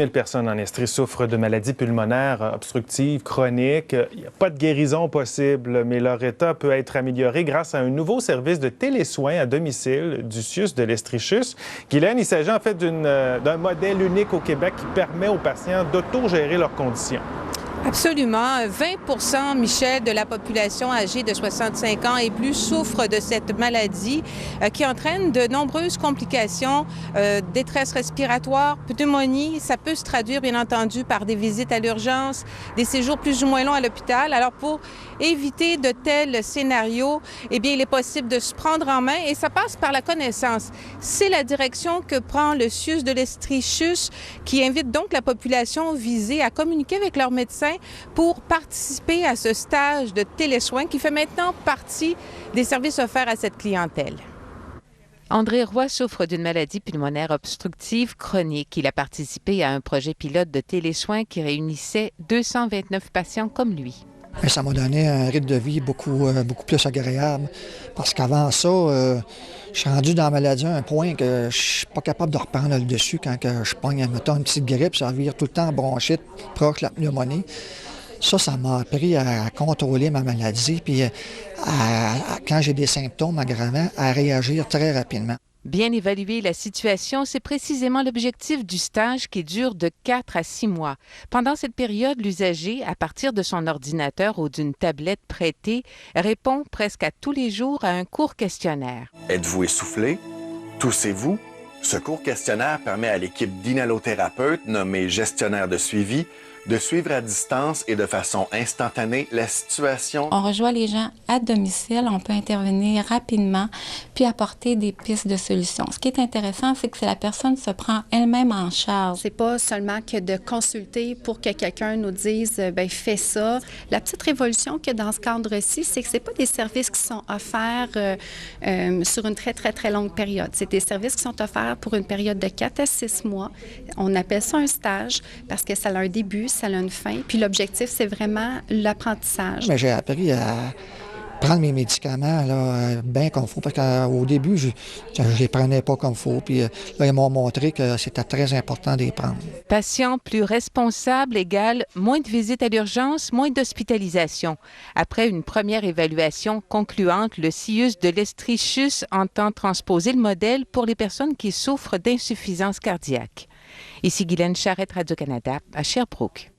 1000 personnes en Estrie souffrent de maladies pulmonaires obstructives, chroniques. Il n'y a pas de guérison possible, mais leur état peut être amélioré grâce à un nouveau service de télésoins à domicile du CIUS de l'Estrie-CHUS. Guylaine, il s'agit en fait d'un modèle unique au Québec qui permet aux patients d'autogérer leurs conditions. Absolument. 20 Michel, de la population âgée de 65 ans et plus souffre de cette maladie qui entraîne de nombreuses complications, détresse respiratoire, pneumonie. Ça peut se traduire, bien entendu, par des visites à l'urgence, des séjours plus ou moins longs à l'hôpital. Alors, pour éviter de tels scénarios, eh bien, il est possible de se prendre en main et ça passe par la connaissance. C'est la direction que prend le CIUS de l'Estrie-CHUS qui invite donc la population visée à communiquer avec leur médecin pour participer à ce stage de télésoins qui fait maintenant partie des services offerts à cette clientèle. André Roy souffre d'une maladie pulmonaire obstructive chronique. Il a participé à un projet pilote de télésoins qui réunissait 229 patients comme lui. Ça m'a donné un rythme de vie beaucoup plus agréable parce qu'avant ça, je suis rendu dans la maladie à un point que je suis pas capable de reprendre le dessus quand je pogne, mettons, une petite grippe, ça vire tout le temps en bronchite, proche de la pneumonie. Ça m'a appris à contrôler ma maladie, puis quand j'ai des symptômes aggravants, à réagir très rapidement. Bien évaluer la situation, c'est précisément l'objectif du stage qui dure de 4 à 6 mois. Pendant cette période, l'usager, à partir de son ordinateur ou d'une tablette prêtée, répond presque à tous les jours à un court questionnaire. Êtes-vous essoufflé? Toussez-vous? Ce court questionnaire permet à l'équipe d'inhalothérapeutes, nommée gestionnaire de suivi, de suivre à distance et de façon instantanée la situation. On rejoint les gens à domicile, on peut intervenir rapidement puis apporter des pistes de solutions. Ce qui est intéressant, c'est que la personne se prend elle-même en charge. C'est pas seulement que de consulter pour que quelqu'un nous dise « bien, fais ça ». La petite révolution qu'il y a dans ce cadre-ci, c'est que c'est pas des services qui sont offerts sur une très, très, très longue période. C'est des services qui sont offerts pour une période de 4 à 6 mois. On appelle ça un stage parce que ça a un début, ça a une fin. Puis l'objectif, c'est vraiment l'apprentissage. J'ai appris à prendre mes médicaments là, bien comme il faut. Parce qu'au début, je ne les prenais pas comme il faut. Puis là, ils m'ont montré que c'était très important de les prendre. Patient plus responsable égale moins de visites à l'urgence, moins d'hospitalisation. Après une première évaluation concluante, le CIUS de l'Estrie-CHUS entend transposer le modèle pour les personnes qui souffrent d'insuffisance cardiaque. Ici Guylaine Charrette, Radio-Canada, à Sherbrooke.